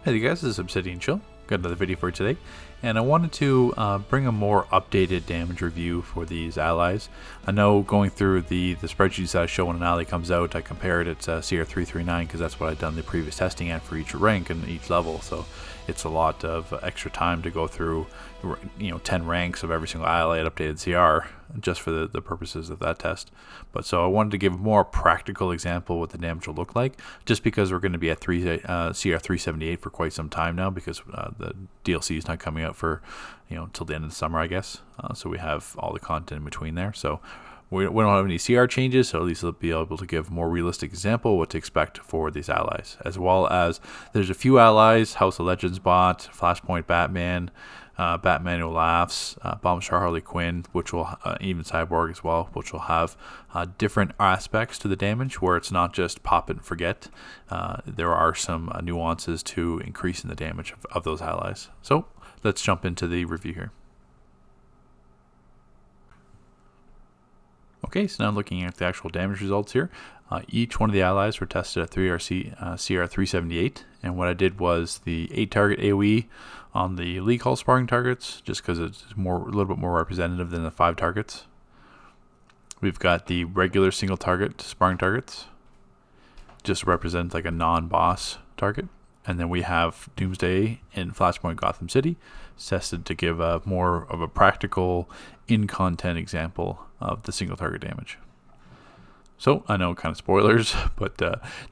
Hey guys, this is Obsidian Chill. Got another video for you today, and I wanted to bring a more updated damage review for these allies. I know going through the spreadsheets that I show when an ally comes out, I compared it to CR339 because that's what I'd done the previous testing at for each rank and each level. So it's a lot of extra time to go through, 10 ranks of every single ally at updated CR just for the purposes of that test. But so I wanted to give a more practical example what the damage will look like, just because we're going to be at CR378 for quite some time now, because the DLC is not coming out for till the end of the summer, I guess. So we have all the content in between there. So we don't have any CR changes, so at least we'll be able to give a more realistic example of what to expect for these allies. As well as there's a few allies, House of Legends bot, Flashpoint Batman, Batman Who Laughs, Bombshell Harley Quinn, which will even Cyborg as well, which will have different aspects to the damage where it's not just pop it and forget. There are some nuances to increasing the damage of those allies. So let's jump into the review here. Okay, so now looking at the actual damage results here. Each one of the allies were tested at CR378, and what I did was the 8 target AOE on the League Hall sparring targets, just because it's a little bit more representative than the 5 targets. We've got the regular single target sparring targets, just represent like a non-boss target. And then we have Doomsday and Flashpoint Gotham City tested to give a more of a practical in-content example of the single target damage. So I know kind of spoilers, but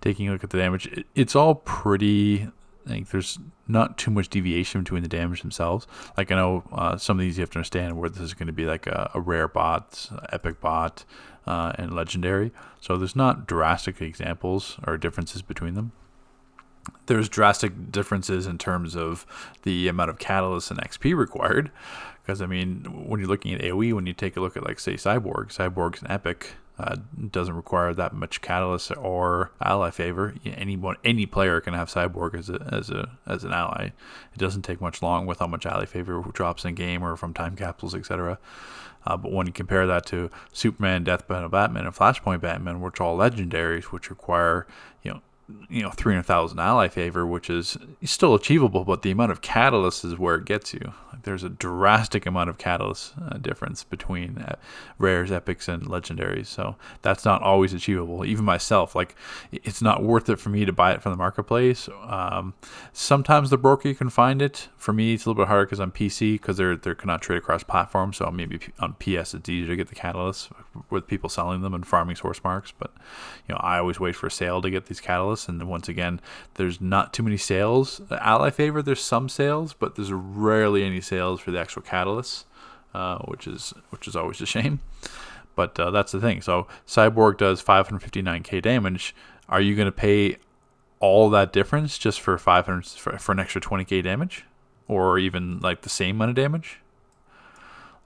taking a look at the damage, it's all pretty, I think there's not too much deviation between the damage themselves. Like I know some of these you have to understand where this is going to be like a rare bot, epic bot, and legendary. So there's not drastic examples or differences between them. There's drastic differences in terms of the amount of catalyst and XP required. Because, I mean, when you're looking at AoE, when you take a look at, like, say, Cyborg's an epic, doesn't require that much catalyst or ally favor. Any player can have Cyborg as an ally. It doesn't take much long with how much ally favor drops in game or from time capsules, etc. But when you compare that to Superman, Death Battle Batman, and Flashpoint Batman, which are all legendaries, which require 300,000 ally favor, which is still achievable, but the amount of catalyst is where it gets you. Like, there's a drastic amount of catalyst difference between rares, epics, and legendaries. So that's not always achievable. Even myself, like, it's not worth it for me to buy it from the marketplace. Sometimes the broker you can find it. For me, it's a little bit harder because I'm PC, because they're cannot trade across platforms. So maybe on PS it's easier to get the catalysts with people selling them and farming source marks. But I always wait for a sale to get these catalysts. And once again, there's not too many sales. Ally favor, there's some sales, but there's rarely any sales for the actual catalysts, which is always a shame. But that's the thing. So Cyborg does 559k damage. Are you going to pay all that difference just for 500 for an extra 20k damage, or even like the same amount of damage?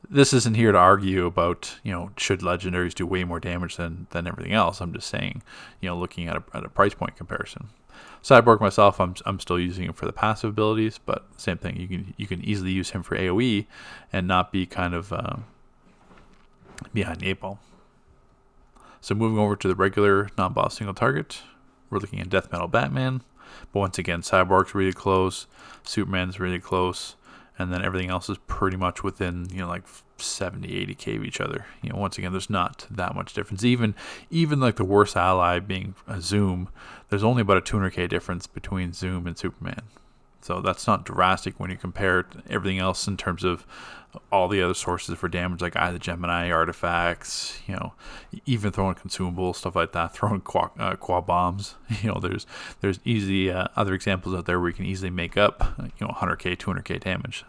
This isn't here to argue about, should legendaries do way more damage than everything else. I'm just saying, looking at a price point comparison. Cyborg myself, I'm still using him for the passive abilities, but same thing. You can easily use him for AoE and not be kind of behind the 8 ball. So moving over to the regular non-boss single target, we're looking at Death Metal Batman. But once again, Cyborg's really close, Superman's really close, and then everything else is pretty much within, like 70, 80k of each other. Once again, there's not that much difference. Even like the worst ally being a Zoom, there's only about a 200k difference between Zoom and Superman. So that's not drastic when you compare everything else in terms of all the other sources for damage, like Eye of the Gemini, artifacts, even throwing consumables, stuff like that, throwing quad bombs. There's easy other examples out there where you can easily make up 100k, 200k damage.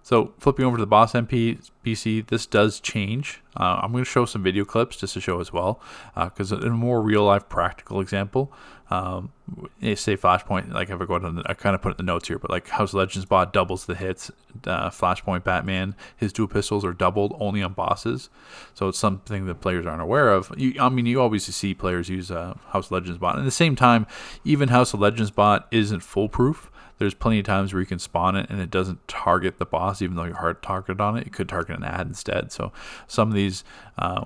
So flipping over to the Boss NPC, this does change. I'm going to show some video clips just to show as well, because in a more real-life practical example, say Flashpoint, like if I go down, I kind of put it in the notes here, but like House Legends bot doubles the hits. Flashpoint Batman, his dual pistols are doubled only on bosses, so it's something that players aren't aware of. You always see players use House Legends bot. At the same time, even House of Legends bot isn't foolproof. There's plenty of times where you can spawn it and it doesn't target the boss, even though you're hard targeted on it. It could target an ad instead. So some of these,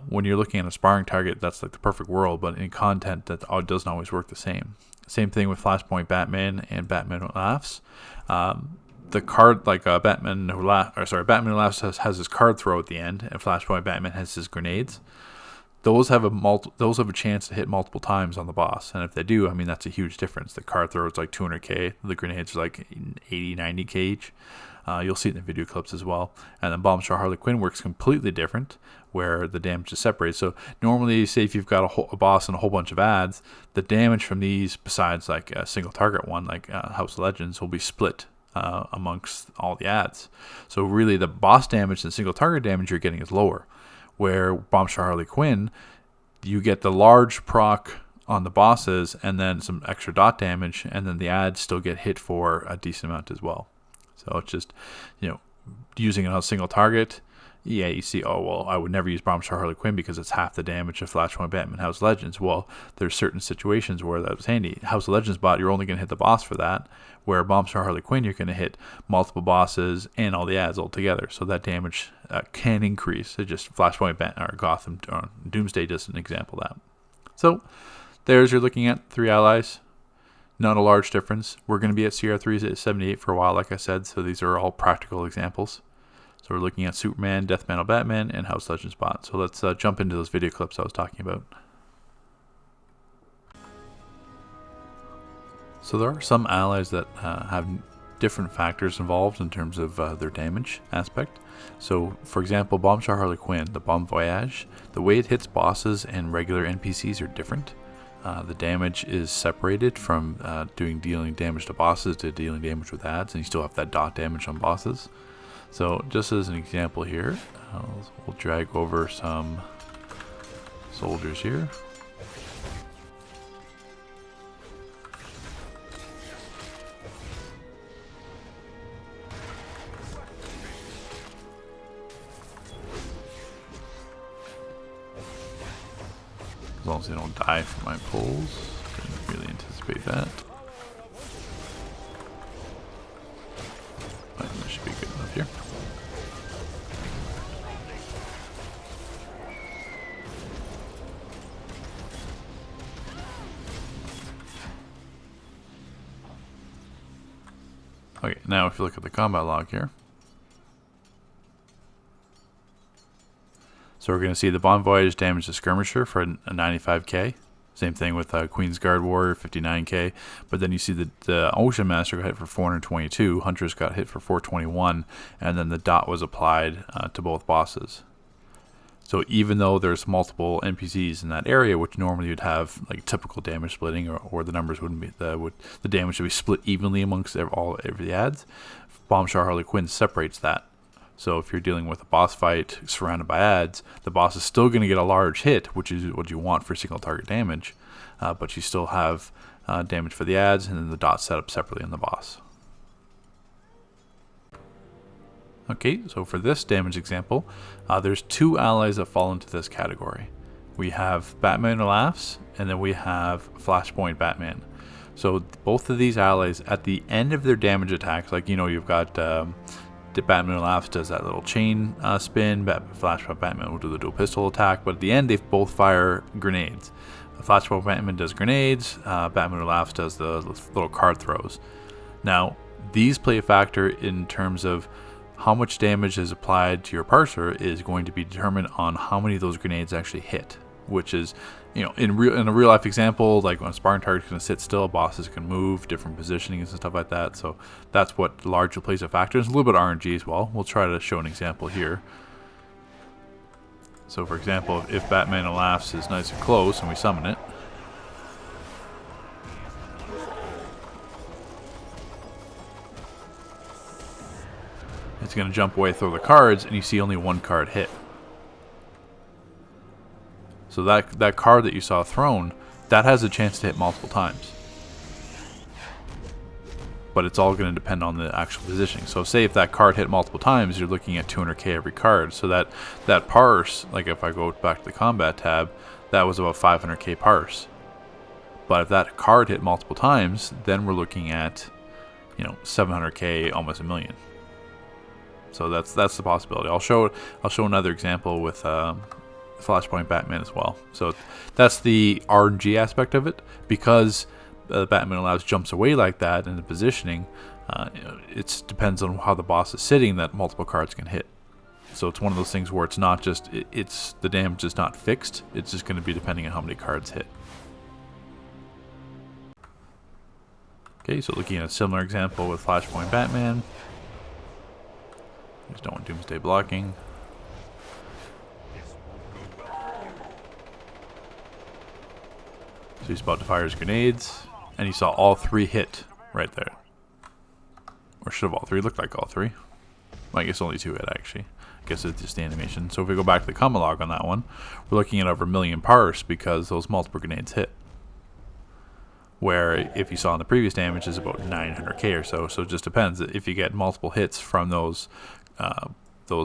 when you're looking at a sparring target, that's like the perfect world, but in content, that doesn't always work the same. Same thing with Flashpoint Batman and Batman Who Laughs. The card, like Batman Who Laughs has his card throw at the end, and Flashpoint Batman has his grenades. Those have a chance to hit multiple times on the boss, and if they do, I mean, that's a huge difference. The card throw is like 200k, the grenades are like 80, 90k each. You'll see it in the video clips as well. And then Bombshell Harley Quinn works completely different, where the damage is separated. So normally, say if you've got a boss and a whole bunch of ads, the damage from these, besides like a single target one, like House of Legends, will be split amongst all the ads. So really, the boss damage and single target damage you're getting is lower. Where Bombshell Harley Quinn, you get the large proc on the bosses and then some extra dot damage, and then the ads still get hit for a decent amount as well. So it's just, using it on a single target. Yeah, you see, oh, well, I would never use Bombshell Harley Quinn because it's half the damage of Flashpoint Batman House of Legends. Well, there's certain situations where that was handy. House of Legends bot, you're only going to hit the boss for that, where Bombshell Harley Quinn, you're going to hit multiple bosses and all the ads all together. So that damage can increase. It just Flashpoint Batman or Gotham or Doomsday just an example of that. So you're looking at 3 allies. Not a large difference. We're going to be at CR378 for a while, like I said, so these are all practical examples. So we're looking at Superman, Death Metal Batman, and House Legends bot. So let's jump into those video clips I was talking about. So there are some allies that have different factors involved in terms of their damage aspect. So for example, Bombshell Harley Quinn, the bomb Voyage, the way it hits bosses and regular NPCs are different. The damage is separated from dealing damage to bosses to dealing damage with ads, and you still have that dot damage on bosses. So just as an example here, we'll drag over some soldiers here. As long as they don't die from my pulls. Didn't really anticipate that. But that should be good enough here. Okay, now if you look at the combat log here. So we're going to see the Bomb Voyage damage the Skirmisher for a 95k. Same thing with Queen's Guard Warrior, 59k. But then you see the Ocean Master got hit for 422, Huntress got hit for 421, and then the dot was applied to both bosses. So even though there's multiple NPCs in that area, which normally you'd have like typical damage splitting, or the numbers wouldn't be, the damage would be split evenly amongst every ads, Bombshell Harley Quinn separates that. So if you're dealing with a boss fight surrounded by ads, the boss is still going to get a large hit, which is what you want for single target damage, but you still have damage for the ads, and then the dot set up separately on the boss. Okay, so for this damage example, there's 2 allies that fall into this category. We have Batman Who Laughs, and then we have Flashpoint Batman. So both of these allies, at the end of their damage attacks, like you've got the Batman Who Laughs does that little chain spin, Flashpoint Batman will do the dual pistol attack, but at the end they both fire grenades. Flashpoint Batman does grenades, Batman Who Laughs does the little card throws. Now, these play a factor in terms of how much damage is applied to your parser is going to be determined on how many of those grenades actually hit, which is, in a real life example, like when a sparring target is going to sit still, bosses can move, different positionings and stuff like that. So that's what largely plays a factor. There's a little bit of RNG as well. We'll try to show an example here. So for example, if Batman Who Laughs is nice and close and we summon it, it's going to jump away, throw the cards, and you see only 1 card hit. So that card that you saw thrown, that has a chance to hit multiple times. But it's all going to depend on the actual positioning. So say if that card hit multiple times, you're looking at 200k every card. So that parse, like if I go back to the combat tab, that was about 500k parse. But if that card hit multiple times, then we're looking at 700k, almost a million. So that's the possibility. I'll show another example with Flashpoint Batman as well. So that's the RNG aspect of it, because Batman allows jumps away like that in the positioning, it depends on how the boss is sitting that multiple cards can hit. So it's one of those things where it's not just, it's the damage is not fixed, it's just going to be depending on how many cards hit. Okay, so looking at a similar example with Flashpoint Batman. Just don't want Doomsday blocking. So he's about to fire his grenades, and he saw all 3 hit right there. Or should have all 3, looked like all 3. Well, I guess only 2 hit actually. I guess it's just the animation. So if we go back to the combo log on that one, we're looking at over 1 million parse because those multiple grenades hit. Where if you saw in the previous damage is about 900k or so. So it just depends. If you get multiple hits from those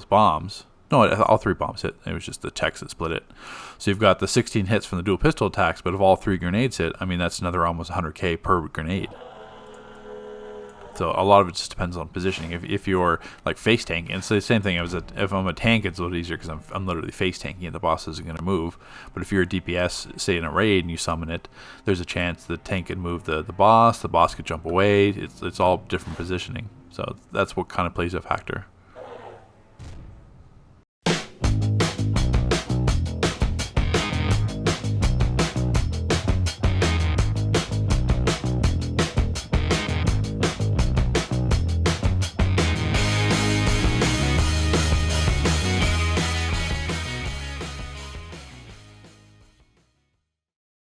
bombs. No, all 3 bombs hit. It was just the text that split it. So you've got the 16 hits from the dual pistol attacks, but if all 3 grenades hit, I mean, that's another almost 100k per grenade. So a lot of it just depends on positioning. If you're like face tanking, it's the same thing. If I'm a tank, it's a little easier because I'm literally face tanking and the boss isn't going to move. But if you're a DPS, say in a raid and you summon it, there's a chance the tank can move the boss could jump away. It's all different positioning. So that's what kind of plays a factor.